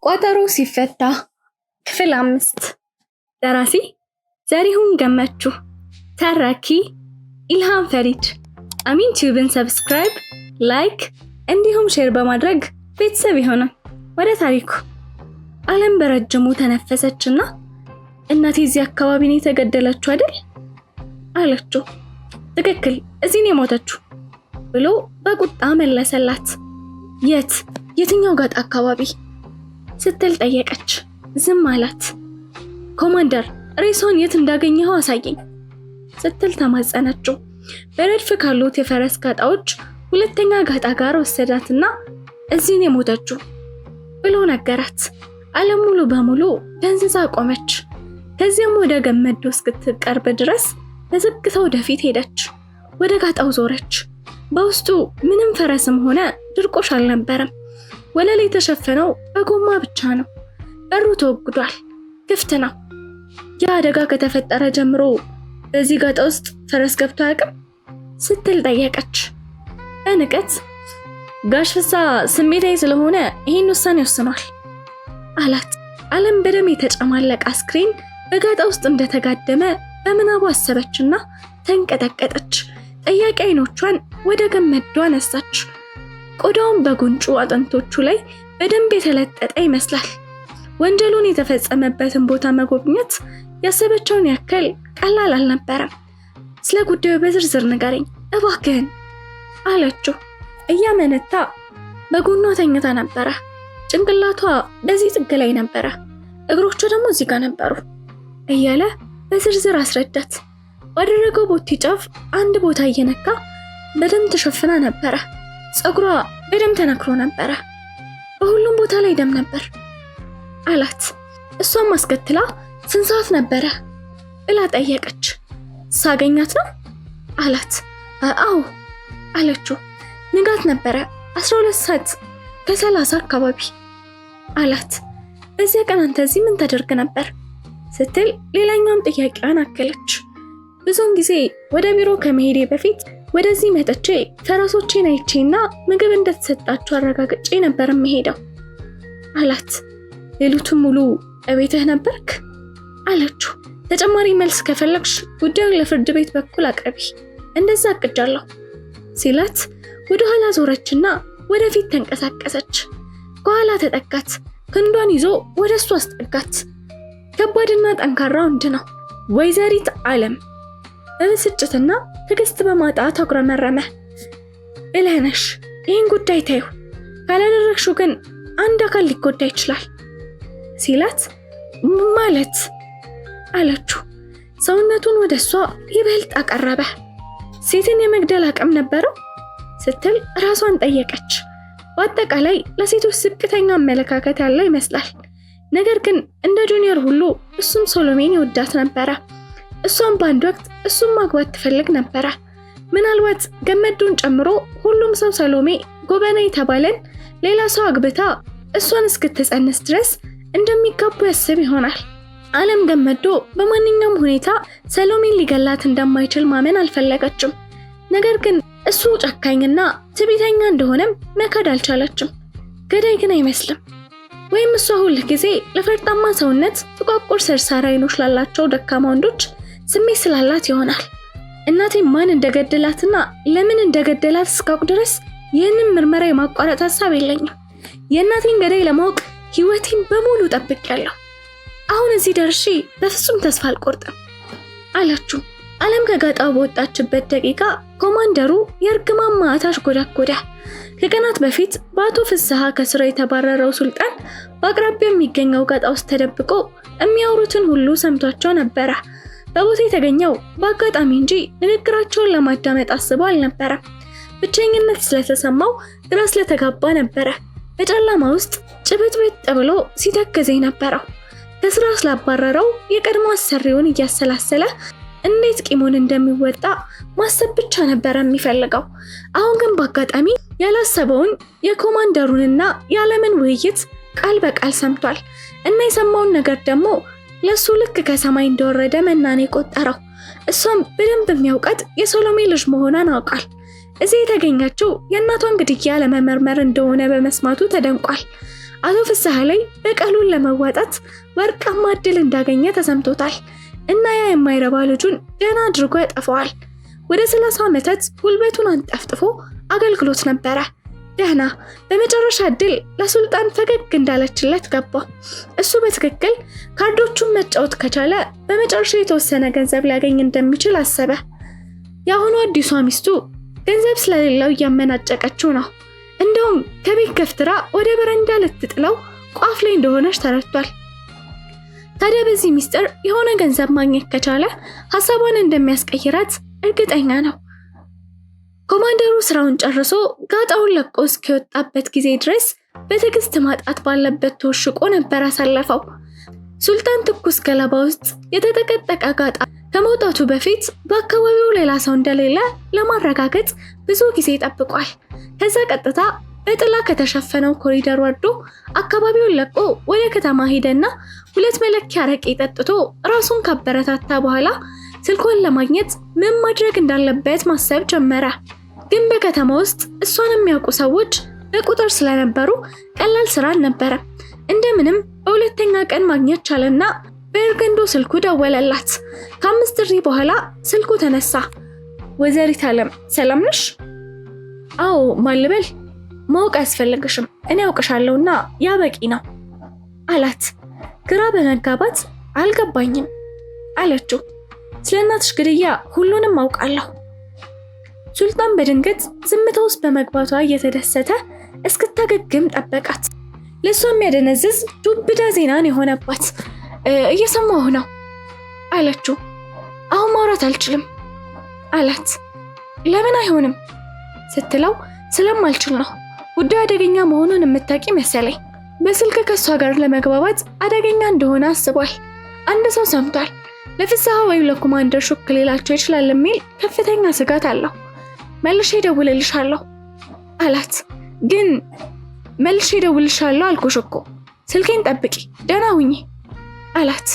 ቋጠሮ ሲፈታ ክፍል 5 ደራሲ ዘሪሁን ገመቹ ተራኪ ኢልሃም ፈሪድ አሚን ቲዩብን ሰብስክራይብ ላይክ እንዲሁም ሼር በማድረግ ቤተሰብ ይሁኑ ወደ ታሪኩ ዓለም በረጅሙ ተነፈሰችና እናቴ እዚህ አካባቢ ነው የተገደለችው አይደል አለችው ትክክል እዚህ ነው የሞተችው ብሎ በቁጣ መለሰላት የትኛው ጋጥ አካባቢ ስትል ጠየቀች ዝም አላት ኮማንደር ሬሶን የት እንዳገኘው አሳየኝ ስትል ተማጸነችው በረድፍ ካሉት የፈረስ ጋጣዎች ሁለተኛ ጋጣ ጋር ወሰዳትና እዚህ ነው የሞተችው ብሎ ነገራት ዓለም ሙሉ በሙሉ ደንዝዛ ቆመች ከዚያም ወደ ገመዶ እስክትቀርብ ድረስ በዝግታ ወደፊት ሄደች ወደ ጋጣው ዞረች በውስጡ ምንም ፈረስም ሆነ ድርቆሽ አልነበረም ወለል የተሸፈነው በጎማ ብቻ ነው በሩ ተወግዷል ክፍት ነው ያ አደጋ ከተፈጠረ ጀምሮ በዚህ ጋጣ ውስጥ ፈረስ ገብቶ አያውቅም ስትል ጠየቀች በንቀት ጋሽ ፍሳ ስሜታዊ ስለሆነ ይሄን ውሳኔ ወስኗል አላት ዓለም በደም የተጨማለቀ አስክሬን በጋጣ ውስጥ እንደተጋደመ በምናቧ አሰበችና ተንቀጠቀጠች ጠያቂ አይኖቿን ወደ ገመዷ አነሳች ቆዳውን በጉንጩ አጥንቶቹ ላይ በደንብ የተለጠጠ ይመስላል ወንጀሉን የተፈጸመበትን ቦታ መጎብኘት ያሰበችውን ያክል ቀላል አልነበረም ስለ ጉዳዩ በዝርዝር ንገረኝ እባክህን አለችው እያመነታ በጎኗ ተኝታ ነበረ ጭንቅላቷ በዚህ ጥግ ላይ ነበረ እግሮቿ ደግሞ እዚህ ጋር ነበሩ እያለ በዝርዝር አስረዳት ባደረገው ቦቲ ጫፍ አንድ ቦታ እየነካ በደም ተሸፍና ነበረ ጸጉሯ በደም ተነክሮ ነበረ በሁሉም ቦታ ላይ ደም ነበር አላት እሷም አስከትላ ስንት ሰዓት ነበረ ብላ ጠየቀች ሳገኛት ነው አላት አዎ አለችው ንጋት ነበረ 12 ሰዓት ከ30 አካባቢ አላት በዚያ ቀን አንተ እዚህ ምን ታደርግ ነበር ስትል ሌላኛውን ጥያቄዋን አከለች ብዙውን ጊዜ ወደ ቢሮ ከመሄዴ በፊት ወደዚህ መጥቼ ፈረሶቼን አይቼና ምግብ እንደተሰጣቸው አረጋግጬ ነበር የምሄደው አላት ሌሊቱን ሙሉ እቤትህ ነበርክ አለችው ተጨማሪ መልስ ከፈለግሽ ጉዳዩን ለፍርድ ቤት በኩል አቅርቢ እንደዛ አቅጃለሁ ሲላት ወደ ኋላ ዞረችና ወደፊት ተንቀሳቀሰች ከኋላ ተጠጋት ክንዷን ይዞ ወደሱ አስጠጋት ከባድና ጠንካራ ወንድ ነው ወይዘሪት ዓለም በብስጭትና ትግስት በማጣት አጉረመረመ ብለህነሽ ይህን ጉዳይ ታዩ ካላደረግሽው ግን አንድ አካል ሊጎዳ ይችላል ሲላት ማለት አለችው ሰውነቱን ወደሷ ይበልጥ አቀረበ ሴትን የመግደል አቅም ነበረው ስትል ራሷን ጠየቀች በአጠቃላይ ለሴቶች ዝቅተኛ አመለካከት ያለው ይመስላል ነገር ግን እንደ ጁኒየር ሁሉ እሱም ሶሎሜን ይወዳት ነበረ እሷም በአንድ ወቅት እሱም ማግባት ትፈልግ ነበረ ምናልባት ገመዱን ጨምሮ ሁሉም ሰው ሰሎሜ ጎበና የተባለን ሌላ ሰው አግብታ እሷን እስክትጸንስ ድረስ እንደሚጋቡ ያስብ ይሆናል ዓለም ገመዶ በማንኛውም ሁኔታ ሰሎሜን ሊገላት እንደማይችል ማመን አልፈለገችም ነገር ግን እሱ ጨካኝና ትዕቢተኛ እንደሆነም መካድ አልቻለችም ገዳይ ግን አይመስልም ወይም እሷ ሁሉ ጊዜ ለፈርጣማ ሰውነት ጥቋቁር ሰርሳራ አይኖች ላላቸው ደካማ ወንዶች ስሜት ስላላት ይሆናል እናቴ ማን እንደገደላትና ለምን እንደገደላት እስካውቅ ድረስ ይህንን ምርመራ የማቋረጥ ሐሳብ የለኝም የእናቴን ገዳይ ለማወቅ ህይወቴን በሙሉ ጠብቄያለሁ አሁን እዚህ ደርሼ በፍጹም ተስፋ አልቆርጥም አለችው ዓለም ከጋጣው በወጣችበት ደቂቃ ኮማንደሩ የእርግማን ማዕታሽ ጎዳጎዳ ከቀናት በፊት በአቶ ፍስሐ ከስራ የተባረረው ሱልጣን በአቅራቢያው የሚገኘው ጋጣ ውስጥ ተደብቆ የሚያወሩትን ሁሉ ሰምቷቸው ነበረ በቦታው የተገኘው በአጋጣሚ እንጂ ንግግራቸውን ለማዳመጥ አስቦ አልነበረም ብቸኝነት ስለተሰማው ግራ ስለተጋባ ነበረ በጨለማ ውስጥ ጭብጥብጥ ብሎ ሲተክዝ ነበረው ከስራ ስላባረረው የቀድሞ አሰሪውን እያሰላሰለ እንዴት ቂሙን እንደሚወጣ ማሰብ ብቻ ነበር የሚፈልገው አሁን ግን በአጋጣሚ ያላሰበውን የኮማንደሩንና የዓለምን ውይይት ቃል በቃል ሰምቷል እና የሰማውን ነገር ደግሞ ለሱ ልክ ከሰማይ እንደወረደ መናኔ ቆጠረው እሷም በደንብ የሚያውቃት የሶሎሜ ልጅ መሆኗን አውቃል እዚህ የተገኘችው የእናቷን ግድያ ለመመርመር እንደሆነ በመስማቱ ተደንቋል አቶ ፍስሐ ላይ በቀሉን ለመዋጣት ወርቃማ ዕድል እንዳገኘ ተሰምቶታል እና ያ የማይረባ ልጁን ደህና አድርጎ ያጠፋዋል። ወደ 30 ዓመታት ጉልበቱን አንጠፍጥፎ አገልግሎት ነበረ። ደህና በመጨረሻ ዕድል ለሱልጣን ፈገግ እንዳለችለት ገባ። እሱ በትክክል ካርዶቹን መጫወት ከቻለ በመጨረሻ የተወሰነ ገንዘብ ሊያገኝ እንደሚችል አሰበ። የአሁኑ አዲሷ ሚስቱ ገንዘብ ስለሌለው እያመናጨቀችው ነው። እንደውም ከቤት ገፍትራ ወደ በረንዳ ልትጥለው ቋፍ ላይ እንደሆነች ተረድቷል። ታዲያ በዚህ ሚስጥር የሆነ ገንዘብ ማግኘት ከቻለ ሐሳቧን እንደሚያስቀይራት እርግጠኛ ነው። ኮማንደሩ ስራውን ጨርሶ ጋጣውን ለቆ እስኪወጣበት ጊዜ ድረስ በትዕግስት ማጣት ባለበት ተወሽቆ ነበር አሳለፈው። ሱልጣን ትኩስ ገለባ ውስጥ የተጠቀጠቀ ጋጣ ከመውጣቱ በፊት በአካባቢው ሌላ ሰው እንደሌለ ለማረጋገጥ ብዙ ጊዜ ጠብቋል። ከዛ ቀጥታ በጥላ ከተሸፈነው ኮሪደር ወርዶ አካባቢውን ለቆ ወደ ከተማ ሄደና 2 መለኪያ አረቄ ጠጥቶ ራሱን ካበረታታ በኋላ ስልኩን ለማግኘት ምን ማድረግ እንዳለበት ማሰብ ጀመረ። ግን በከተማ ውስጥ እሷን የሚያውቁ ሰዎች በቁጥር ስለነበሩ ቀላል ስራ አልነበረም። እንደምንም በሁለተኛ ቀን ማግኘት ቻለና በእርገንዶ ስልኩ ደወለላት። ከ5 ጥሪ በኋላ ስልኩ ተነሳ። ወይዘሪት ዓለም ሰላም ነሽ? አዎ ማልበል? ማወቅ አያስፈልግሽም፣ እኔ አውቅሻለሁና ያ በቂ ነው አላት። ግራ በመጋባት አልገባኝም አለችው። ስለ እናትሽ ግድያ ሁሉንም አውቃለሁ። ሱልጣን በድንገት ዝምታ ውስጥ በመግባቷ እየተደሰተ እስክታገግም ጠበቃት። ለሷ የሚያደነዝዝ ዱብዳ ዜናን የሆነባት። እየሰማሁ ነው አለችው። አሁን ማውራት አልችልም አላት። ለምን አይሆንም ስትለው ስለማልችል ነው። ጉዳዩ አደገኛ መሆኑን የምታውቂ መሰለኝ። በስልክ ከሷ ጋር ለመግባባት አደገኛ እንደሆነ አስቧል። አንድ ሰው ሰምቷል። ለፍስሐ ወይም ለኮማንደር ሹክ ሊላቸው ይችላል የሚል ከፍተኛ ስጋት አለው። መልሼ እደውልልሻለሁ አላት። ግን መልሼ እደውልልሻለሁ አልኩሽ እኮ፣ ስልኬን ጠብቂ፣ ደህና ሁኚ አላት።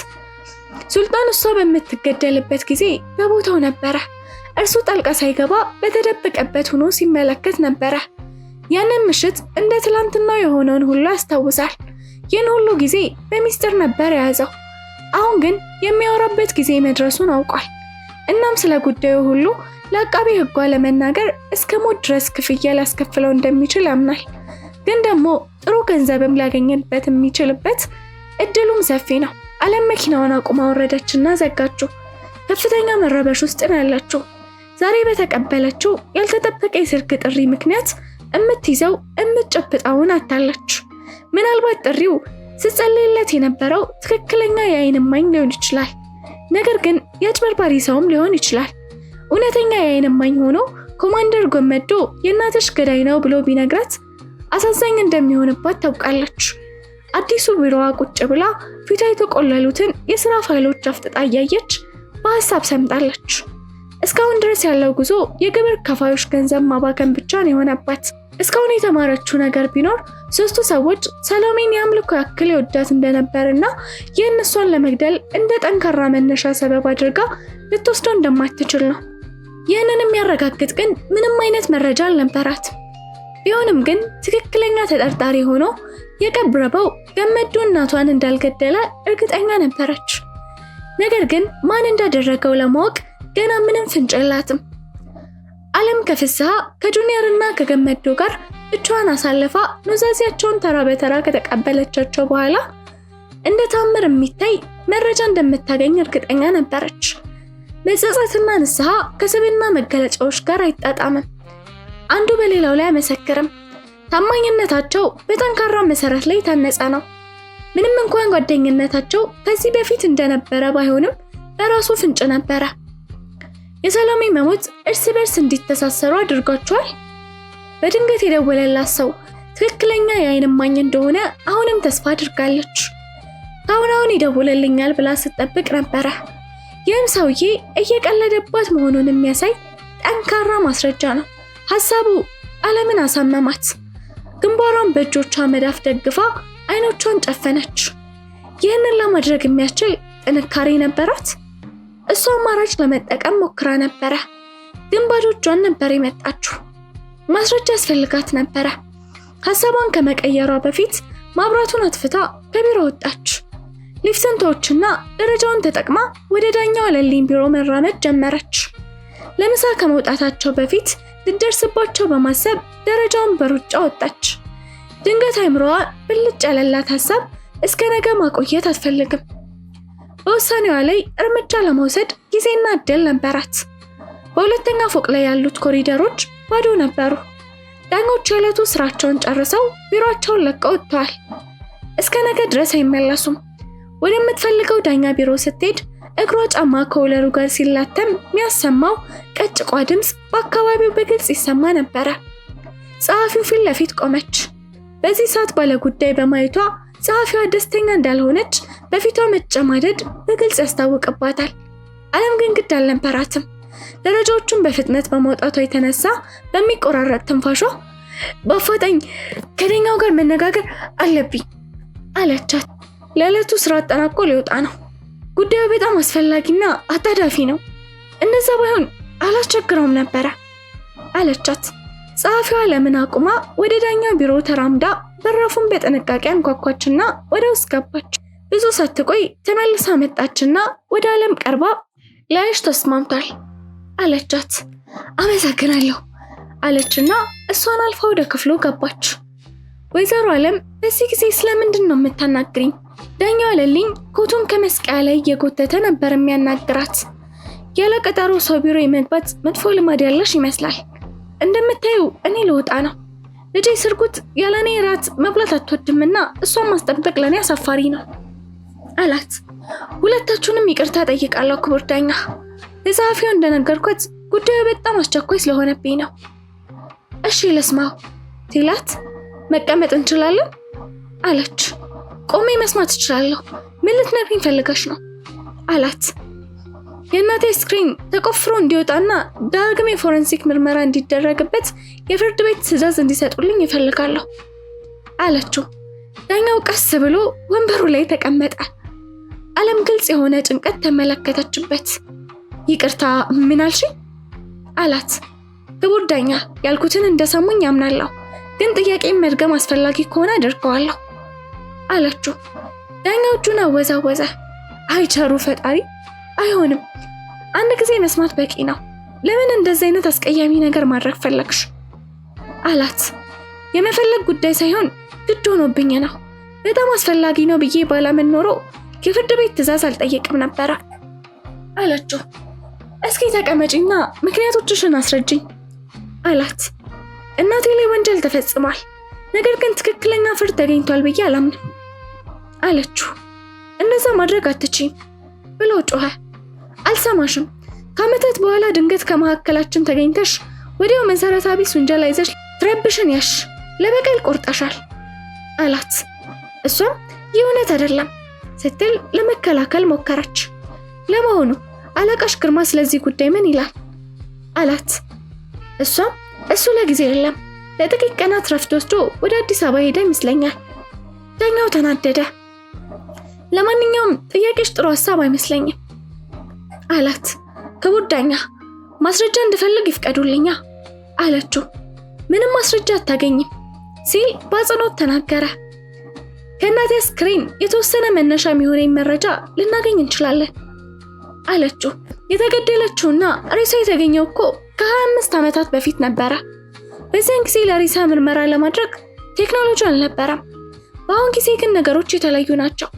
ሱልጣን እሷ በምትገደልበት ጊዜ በቦታው ነበረ። እርሱ ጣልቃ ሳይገባ በተደበቀበት ሆኖ ሲመለከት ነበረ። ያንን ምሽት እንደ ትላንትናው የሆነውን ሁሉ ያስታውሳል። ይህን ሁሉ ጊዜ በሚስጥር ነበር የያዘው። አሁን ግን የሚያወራበት ጊዜ መድረሱን አውቋል። እናም ስለ ጉዳዩ ሁሉ ለአቃቤ ሕጓ ለመናገር እስከ ሞት ድረስ ክፍያ ሊያስከፍለው እንደሚችል ያምናል። ግን ደግሞ ጥሩ ገንዘብም ሊያገኝበት የሚችልበት እድሉም ሰፊ ነው። ዓለም መኪናዋን አቁማ ወረደችና ዘጋችው። ከፍተኛ መረበሽ ውስጥ ነው ያለችው። ዛሬ በተቀበለችው ያልተጠበቀ የስልክ ጥሪ ምክንያት እምትይዘው እምትጨብጣውን አታለች። ምናልባት ጥሪው ስትጸልይለት የነበረው ትክክለኛ የዓይን እማኝ ሊሆን ይችላል። ነገር ግን የአጭበርባሪ ሰውም ሊሆን ይችላል። እውነተኛ የዓይን እማኝ ሆኖ ኮማንደር ጎመዶ የእናትሽ ገዳይ ነው ብሎ ቢነግራት አሳዛኝ እንደሚሆንባት ታውቃለች። አዲሱ ቢሮዋ ቁጭ ብላ ፊቷ የተቆለሉትን የሥራ ፋይሎች አፍጥጣ እያየች በሐሳብ ሰምጣለች። እስካሁን ድረስ ያለው ጉዞ የግብር ከፋዮች ገንዘብ ማባከን ብቻ ነው የሆነባት። እስካሁን የተማረችው ነገር ቢኖር 3ቱ ሰዎች ሰሎሜን የአምልኮ ያክል ይወዳት እንደነበርና የእነሷን ለመግደል እንደ ጠንካራ መነሻ ሰበብ አድርጋ ልትወስደው እንደማትችል ነው። ይህንን የሚያረጋግጥ ግን ምንም አይነት መረጃ አልነበራት። ቢሆንም ግን ትክክለኛ ተጠርጣሪ ሆኖ የቀብረበው ገመዶ እናቷን እንዳልገደለ እርግጠኛ ነበረች። ነገር ግን ማን እንዳደረገው ለማወቅ ገና ምንም ፍንጭ የላትም። ዓለም ከፍስሐ ከጁኒየርና ከገመዶ ጋር ብቻዋን አሳልፋ ኑዛዜያቸውን ተራ በተራ ከተቀበለቻቸው በኋላ እንደ ታምር የሚታይ መረጃ እንደምታገኝ እርግጠኛ ነበረች። መጸጸትና ንስሐ ከስብዕና መገለጫዎች ጋር አይጣጣምም። አንዱ በሌላው ላይ አይመሰክርም። ታማኝነታቸው በጠንካራ መሰረት ላይ የታነጸ ነው። ምንም እንኳን ጓደኝነታቸው ከዚህ በፊት እንደነበረ ባይሆንም በራሱ ፍንጭ ነበረ። የሰሎሜ መሞት እርስ በርስ እንዲተሳሰሩ አድርጓቸዋል። በድንገት የደወለላት ሰው ትክክለኛ የዓይን እማኝ እንደሆነ አሁንም ተስፋ አድርጋለች። አሁን ይደውልልኛል ብላ ስትጠብቅ ነበረ። ይህም ሰውዬ እየቀለደባት መሆኑን የሚያሳይ ጠንካራ ማስረጃ ነው። ሐሳቡ ዓለምን አሳመማት። ግንባሯን በእጆቿ መዳፍ ደግፋ አይኖቿን ጨፈነች። ይህንን ለማድረግ የሚያስችል ጥንካሬ ነበራት። እሷ አማራጭ ለመጠቀም ሞክራ ነበረ፣ ግን ባዶ እጇን ነበር የመጣችው። ማስረጃ ያስፈልጋት ነበረ። ሐሳቧን ከመቀየሯ በፊት ማብራቱን አጥፍታ ከቢሮ ወጣች። ሊፍትን ተወችና ደረጃውን ተጠቅማ ወደ ዳኛው አለልኝ ቢሮ መራመድ ጀመረች። ለምሳ ከመውጣታቸው በፊት ልደርስባቸው በማሰብ ደረጃውን በሩጫ ወጣች። ድንገት አይምሮዋ ብልጭ ያለላት ሐሳብ እስከ ነገ ማቆየት አትፈልግም። በውሳኔዋ ላይ እርምጃ ለመውሰድ ጊዜና እድል ነበራት። በሁለተኛ ፎቅ ላይ ያሉት ኮሪደሮች ባዶ ነበሩ። ዳኞች የዕለቱ ስራቸውን ጨርሰው ቢሮአቸውን ለቀው ወጥተዋል። እስከ ነገ ድረስ አይመለሱም። ወደምትፈልገው ዳኛ ቢሮ ስትሄድ እግሯ ጫማ ከወለሉ ጋር ሲላተም የሚያሰማው ቀጭቋ ድምፅ በአካባቢው በግልጽ ይሰማ ነበረ። ጸሐፊው ፊት ለፊት ቆመች። በዚህ ሰዓት ባለጉዳይ በማየቷ ጸሐፊዋ ደስተኛ እንዳልሆነች በፊቷ መጨማደድ በግልጽ ያስታውቅባታል። ዓለም ግን ግድ አልነበራትም። ደረጃዎቹን በፍጥነት በመውጣቷ የተነሳ በሚቆራረጥ ትንፋሿ በአፋጣኝ ከዳኛው ጋር መነጋገር አለብኝ አለቻት። ለዕለቱ ስራ አጠናቆ ሊወጣ ነው። ጉዳዩ በጣም አስፈላጊና አጣዳፊ ነው። እንደዛ ባይሆን አላስቸግረውም ነበረ አለቻት። ጸሐፊዋ ለምን አቁማ ወደ ዳኛው ቢሮ ተራምዳ በራፉን በጥንቃቄ አንኳኳችና ወደ ውስጥ ገባች። ብዙ ሳትቆይ ተመልሳ መጣችና ወደ ዓለም ቀርባ ላይሽ ተስማምቷል አለቻት። አመሰግናለሁ አለችና እሷን አልፋ ወደ ክፍሉ ገባች። ወይዘሮ ዓለም በዚህ ጊዜ ስለምንድን ነው የምታናግሪኝ? ዳኛው አለልኝ ኮቱን ከመስቀያ ላይ እየጎተተ ነበር የሚያናግራት። ያለ ቀጠሮ ሰው ቢሮ የመግባት መጥፎ ልማድ ያለሽ ይመስላል። እንደምታዩ እኔ ልወጣ ነው። ልጄ ስርጉት ያለኔ ራት መብላት አትወድምና እሷን ማስጠበቅ ለኔ አሳፋሪ ነው አላት። ሁለታችሁንም ይቅርታ ጠይቃለሁ ክቡር ዳኛ። ለጸሐፊው እንደነገርኩት ጉዳዩ በጣም አስቸኳይ ስለሆነብኝ ነው። እሺ ልስማው ሲላት መቀመጥ እንችላለን አለች። ቆሜ መስማት እችላለሁ። ምን ልትነግሪኝ ፈልገሽ ነው አላት። የእናቴ ስክሪን ተቆፍሮ እንዲወጣና ዳግም የፎረንሲክ ምርመራ እንዲደረግበት የፍርድ ቤት ትዕዛዝ እንዲሰጡልኝ እፈልጋለሁ አለችው። ዳኛው ቀስ ብሎ ወንበሩ ላይ ተቀመጠ። ዓለም ግልጽ የሆነ ጭንቀት ተመለከተችበት። ይቅርታ ምን አልሽ አላት። ክቡር ዳኛ ያልኩትን እንደሰሙኝ ያምናለሁ፣ ግን ጥያቄን መድገም አስፈላጊ ከሆነ አደርገዋለሁ አለችው። ዳኛው እጁን አወዛወዘ። አይቸሩ ፈጣሪ አይሆንም፣ አንድ ጊዜ መስማት በቂ ነው። ለምን እንደዚህ አይነት አስቀያሚ ነገር ማድረግ ፈለግሽ አላት። የመፈለግ ጉዳይ ሳይሆን ግድ ሆኖብኝ ነው። በጣም አስፈላጊ ነው ብዬ ባላምን ኖሮ የፍርድ ቤት ትዕዛዝ አልጠየቅም ነበረ አለችው። እስኪ ተቀመጪና ምክንያቶችሽን አስረጅኝ አላት። እናቴ ላይ ወንጀል ተፈጽሟል፣ ነገር ግን ትክክለኛ ፍርድ ተገኝቷል ብዬ አላምንም አለችው። እንደዛ ማድረግ አትችይም ብሎ ጮኸ። አልሰማሽም። ከዓመታት በኋላ ድንገት ከመካከላችን ተገኝተሽ ወዲያው መሰረተ ቢስ ወንጀል ይዘሽ ትረብሽን ያሽ ለበቀል ቆርጠሻል አላት። እሷም ይህ እውነት አይደለም ስትል ለመከላከል ሞከረች። ለመሆኑ አለቃሽ ግርማ ስለዚህ ጉዳይ ምን ይላል አላት። እሷም እሱ ለጊዜ የለም፣ ለጥቂት ቀናት ረፍት ወስዶ ወደ አዲስ አበባ ሄደ ይመስለኛል። ዳኛው ተናደደ። ለማንኛውም ጥያቄሽ ጥሩ ሐሳብ አይመስለኝም አላት። ክቡር ዳኛ ማስረጃ እንድፈልግ ይፍቀዱልኛ አለችው። ምንም ማስረጃ አታገኝም ሲል በአጽንኦት ተናገረ። ከእናቴ ስክሪን የተወሰነ መነሻ የሚሆነኝ መረጃ ልናገኝ እንችላለን አለችው። የተገደለችውና ሬሳ የተገኘው እኮ ከ25 ዓመታት በፊት ነበረ። በዚያን ጊዜ ለሬሳ ምርመራ ለማድረግ ቴክኖሎጂ አልነበረም። በአሁን ጊዜ ግን ነገሮች የተለዩ ናቸው።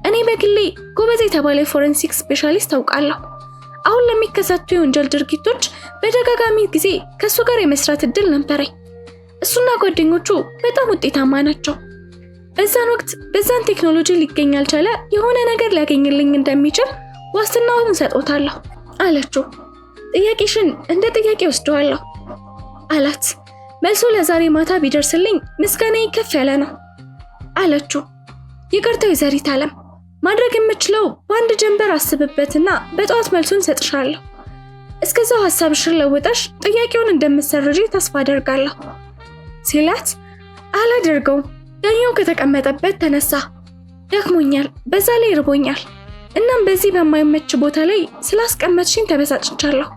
እኔ በግሌ ጎበዝ የተባለ ፎረንሲክ ስፔሻሊስት ታውቃለሁ። አሁን ለሚከሰቱ የወንጀል ድርጊቶች በተደጋጋሚ ጊዜ ከሱ ጋር የመስራት እድል ነበረኝ። እሱና ጓደኞቹ በጣም ውጤታማ ናቸው። በዛን ወቅት በዛን ቴክኖሎጂ ሊገኝ ያልቻለ የሆነ ነገር ሊያገኝልኝ እንደሚችል ዋስትናውን ሰጥቶታለሁ አለችው። ጥያቄሽን እንደ ጥያቄ ወስደዋለሁ አላት። መልሱ ለዛሬ ማታ ቢደርስልኝ ምስጋናዬ ከፍ ያለ ነው አለችው። ይቅርታ ወይዘሪት ዓለም፣ ማድረግ የምችለው በአንድ ጀንበር አስብበትና በጠዋት መልሱን ሰጥሻለሁ። እስከዛው ሐሳብሽን ለውጠሽ ጥያቄውን እንደምትሰርጂ ተስፋ አደርጋለሁ ሲላት፣ አላደርገውም። ዳኛው ከተቀመጠበት ተነሳ። ደክሞኛል፣ በዛ ላይ ርቦኛል። እናም በዚህ በማይመች ቦታ ላይ ስላስቀመጥሽኝ ተበሳጭቻለሁ።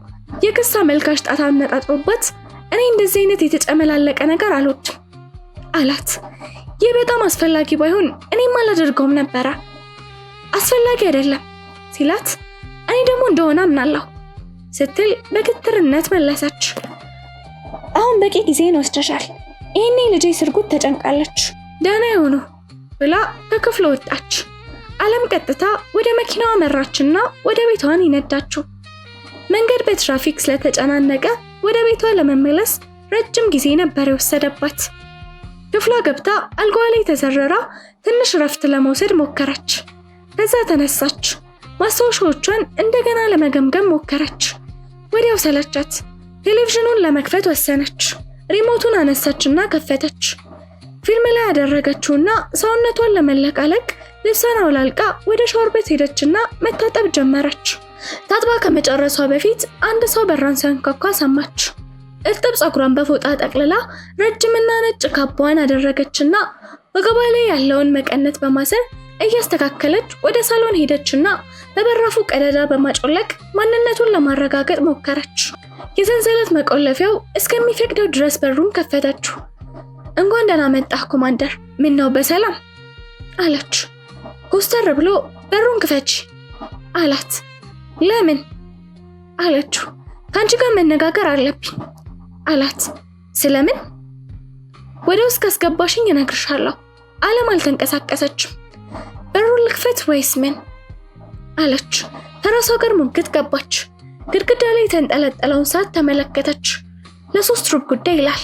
የክስ አመልካች ጣት አነጣጥሮባት እኔ እንደዚህ አይነት የተጨመላለቀ ነገር አልወድም አላት። ይህ በጣም አስፈላጊ ባይሆን እኔም አላደርገውም ነበር። አስፈላጊ አይደለም ሲላት እኔ ደግሞ እንደሆነ አምናለሁ ስትል በግትርነት መለሰች። አሁን በቂ ጊዜን ወስደሻል። ይሄኔ ልጄ ስርጉት ተጨንቃለች። ደህና ይሁኑ ብላ ከክፍሉ ወጣች። ዓለም ቀጥታ ወደ መኪናዋ መራችና ወደ ቤቷን ይነዳችው። መንገድ በትራፊክ ስለተጨናነቀ ወደ ቤቷ ለመመለስ ረጅም ጊዜ ነበር የወሰደባት። ክፍሏ ገብታ አልጋዋ ላይ ተዘረራ ትንሽ ረፍት ለመውሰድ ሞከረች። ከዛ ተነሳች። ማስታወሻዎቿን እንደገና ለመገምገም ሞከረች። ወዲያው ሰለቻት። ቴሌቪዥኑን ለመክፈት ወሰነች። ሪሞቱን አነሳችና ከፈተች። ፊልም ላይ ያደረገችውና ሰውነቷን ለመለቃለቅ ልብሷን አውላልቃ ወደ ሻወር ቤት ሄደችና መታጠብ ጀመረች። ታጥባ ከመጨረሷ በፊት አንድ ሰው በሯን ሲያንኳኳ ሰማች። እርጥብ ፀጉሯን በፎጣ ጠቅልላ ረጅምና ነጭ ካባዋን አደረገችና ወገቧ ላይ ያለውን መቀነት በማሰር እያስተካከለች ወደ ሳሎን ሄደችና በበራፉ ቀዳዳ በማጮለቅ ማንነቱን ለማረጋገጥ ሞከረች። የሰንሰለት መቆለፊያው እስከሚፈቅደው ድረስ በሩን ከፈተችው። እንኳን ደህና መጣህ ኮማንደር፣ ምን ነው በሰላም አለች። ኮስተር ብሎ በሩን ክፈች አላት። ለምን አለችው። ካንቺ ጋር መነጋገር አለብኝ አላት። ስለምን? ወደ ውስጥ ካስገባሽኝ እነግርሻለሁ። ዓለም አልተንቀሳቀሰችም። በሩን ልክፈት ወይስ ምን አለች። ከራሷ ጋር ሙግት ገባች። ግድግዳ ላይ የተንጠለጠለውን ሰዓት ተመለከተች። ለ3 ሩብ ጉዳይ ይላል።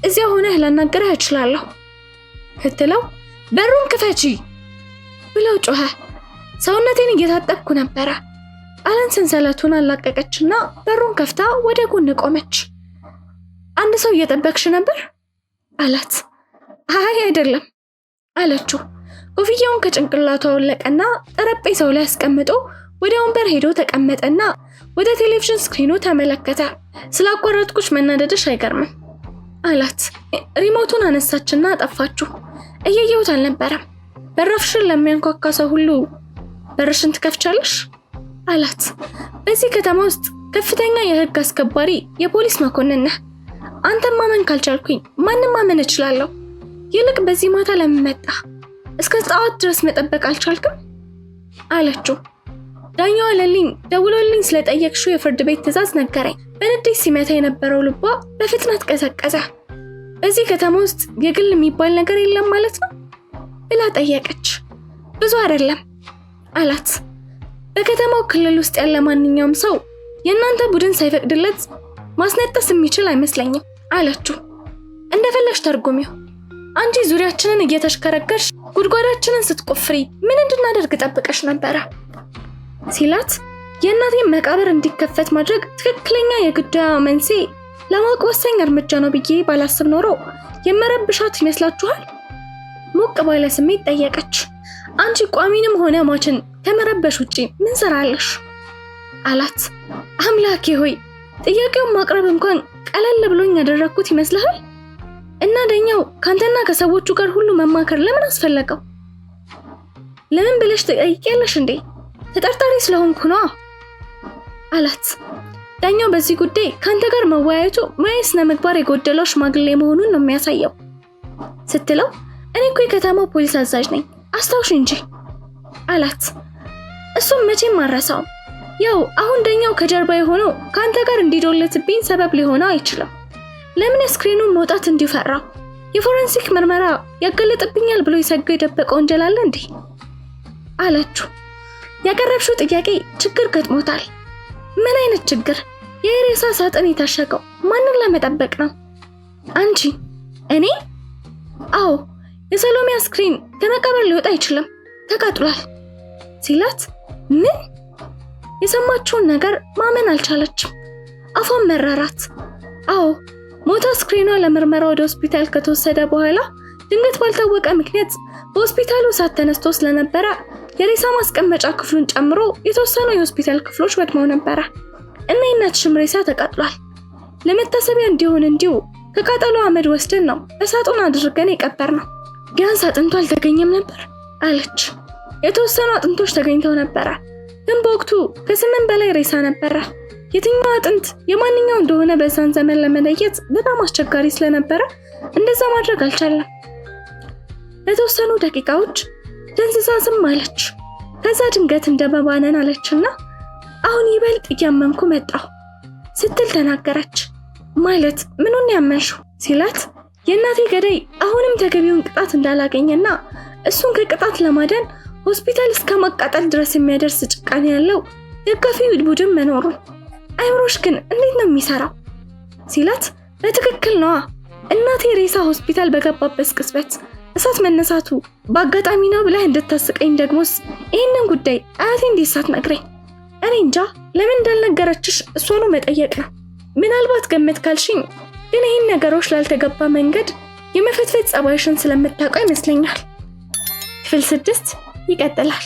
እዚያ ሆነህ ላናግርህ እችላለሁ ስትለው በሩን ክፈቺ ብለው ጮኸ። ሰውነቴን እየታጠብኩ ነበረ። አለን ሰንሰለቱን አላቀቀችና በሩን ከፍታ ወደ ጎን ቆመች። አንድ ሰው እየጠበቅሽ ነበር አላት። አይ አይደለም አለችው። ኮፍያውን ከጭንቅላቱ አወለቀና ጠረጴዛው ላይ አስቀምጦ ወደ ወንበር ሄዶ ተቀመጠና ወደ ቴሌቪዥን ስክሪኑ ተመለከተ። ስላቋረጥኩሽ መናደድሽ አይገርምም አላት። ሪሞቱን አነሳችና አጠፋችው። እየየሁት አልነበረም። በራፍሽን ለሚያንኳካ ሰው ሁሉ በርሽን ትከፍቻለሽ አላት። በዚህ ከተማ ውስጥ ከፍተኛ የህግ አስከባሪ የፖሊስ መኮንን ነህ። አንተን ማመን ካልቻልኩኝ ማንም ማመን እችላለሁ። ይልቅ በዚህ ማታ ለምን መጣህ? እስከ ጠዋት ድረስ መጠበቅ አልቻልክም አለችው። ዳኛዋ ለልኝ ደውሎልኝ ስለጠየቅሽው የፍርድ ቤት ትዕዛዝ ነገረኝ። በንዴት ሲመታ የነበረው ልቧ በፍጥነት ቀዘቀዘ። በዚህ ከተማ ውስጥ የግል የሚባል ነገር የለም ማለት ነው ብላ ጠየቀች። ብዙ አይደለም አላት። በከተማው ክልል ውስጥ ያለ ማንኛውም ሰው የእናንተ ቡድን ሳይፈቅድለት ማስነጠስ የሚችል አይመስለኝም አለችው። እንደፈለሽ ተርጉሚው። አንቺ ዙሪያችንን እየተሽከረከርሽ ጉድጓዳችንን ስትቆፍሪ ምን እንድናደርግ ጠብቀሽ ነበረ ሲላት የእናቴን መቃብር እንዲከፈት ማድረግ ትክክለኛ የጉዳዩ መንስኤ ለማወቅ ወሳኝ እርምጃ ነው ብዬ ባላስብ ኖሮ የመረብሻት ይመስላችኋል? ሞቅ ባለ ስሜት ጠየቀች። አንቺ ቋሚንም ሆነ ሟችን ከመረበሽ ውጪ ምን ሰራለሽ አላት። አምላኬ ሆይ ጥያቄውን ማቅረብ እንኳን ቀለል ብሎኝ ያደረኩት ይመስልሃል? እና ዳኛው ካንተና ከሰዎቹ ጋር ሁሉ መማከር ለምን አስፈለገው? ለምን ብለሽ ትጠይቂያለሽ እንዴ? ተጠርጣሪ ስለሆንኩ ነው አላት። ዳኛው በዚህ ጉዳይ ካንተ ጋር መወያየቱ ማይስነ ምግባር የጎደለው ሽማግሌ መሆኑን ነው የሚያሳየው ስትለው እኔ እኮ የከተማው ፖሊስ አዛዥ ነኝ አስታውሽ እንጂ አላት። እሱም መቼም ማረሳው። ያው አሁን ዳኛው ከጀርባ የሆነው ካንተ ጋር እንዲዶለትብኝ ሰበብ ሊሆነው አይችልም። ለምን ስክሪኑን መውጣት እንዲፈራው የፎረንሲክ ምርመራ ያገለጥብኛል ብሎ ይሰገው የደበቀው ወንጀል አለ እንዴ አለችው። ያቀረብሽው ጥያቄ ችግር ገጥሞታል። ምን አይነት ችግር? የሬሳ ሳጥን የታሸገው ማንን ለመጠበቅ ነው? አንቺ? እኔ? አዎ፣ የሰሎሜ ስክሪን ከመቃብር ሊወጣ አይችልም፣ ተቃጥሏል ሲላት ምን? የሰማችውን ነገር ማመን አልቻለችም። አፏን መረራት። አዎ፣ ሞታ ስክሪኗ ለምርመራ ወደ ሆስፒታል ከተወሰደ በኋላ ድንገት ባልታወቀ ምክንያት በሆስፒታሉ እሳት ተነስቶ ስለነበረ የሬሳ ማስቀመጫ ክፍሉን ጨምሮ የተወሰኑ የሆስፒታል ክፍሎች ወድመው ነበረ እና የእናትሽም ሬሳ ተቃጥሏል። ለመታሰቢያ እንዲሆን እንዲሁ ከቃጠሎ አመድ ወስደን ነው በሳጥን አድርገን የቀበርነው። ቢያንስ አጥንቱ አልተገኘም ነበር አለች። የተወሰኑ አጥንቶች ተገኝተው ነበረ፣ ግን በወቅቱ ከ8 በላይ ሬሳ ነበረ። የትኛው አጥንት የማንኛው እንደሆነ በዛን ዘመን ለመለየት በጣም አስቸጋሪ ስለነበረ እንደዛ ማድረግ አልቻለም። ለተወሰኑ ደቂቃዎች ደንዝዛ ዝም አለች። ከዛ ድንገት እንደመባነን አለችና አሁን ይበልጥ እያመንኩ መጣሁ ስትል ተናገረች። ማለት ምኑን ያመንሽው ሲላት የእናቴ ገዳይ አሁንም ተገቢውን ቅጣት እንዳላገኘና እሱን ከቅጣት ለማዳን ሆስፒታል እስከ ማቃጠል ድረስ የሚያደርስ ጭካኔ ያለው ደጋፊ ቡድን መኖሩን። አይምሮሽ ግን እንዴት ነው የሚሰራው ሲላት በትክክል ነዋ። እናቴ ሬሳ ሆስፒታል በገባበት ቅጽበት እሳት መነሳቱ በአጋጣሚ ነው ብለህ እንድታስቀኝ ደግሞስ ይህንን ጉዳይ አያቴ እንዴት ሳትነግረኝ? እኔ እንጃ ለምን እንዳልነገረችሽ እሷኑ መጠየቅ ነው። ምናልባት ገመት ካልሽኝ ግን ይህን ነገሮች ላልተገባ መንገድ የመፈትፈት ጸባይሽን ስለምታውቀው ይመስለኛል። ክፍል 6 ይቀጥላል።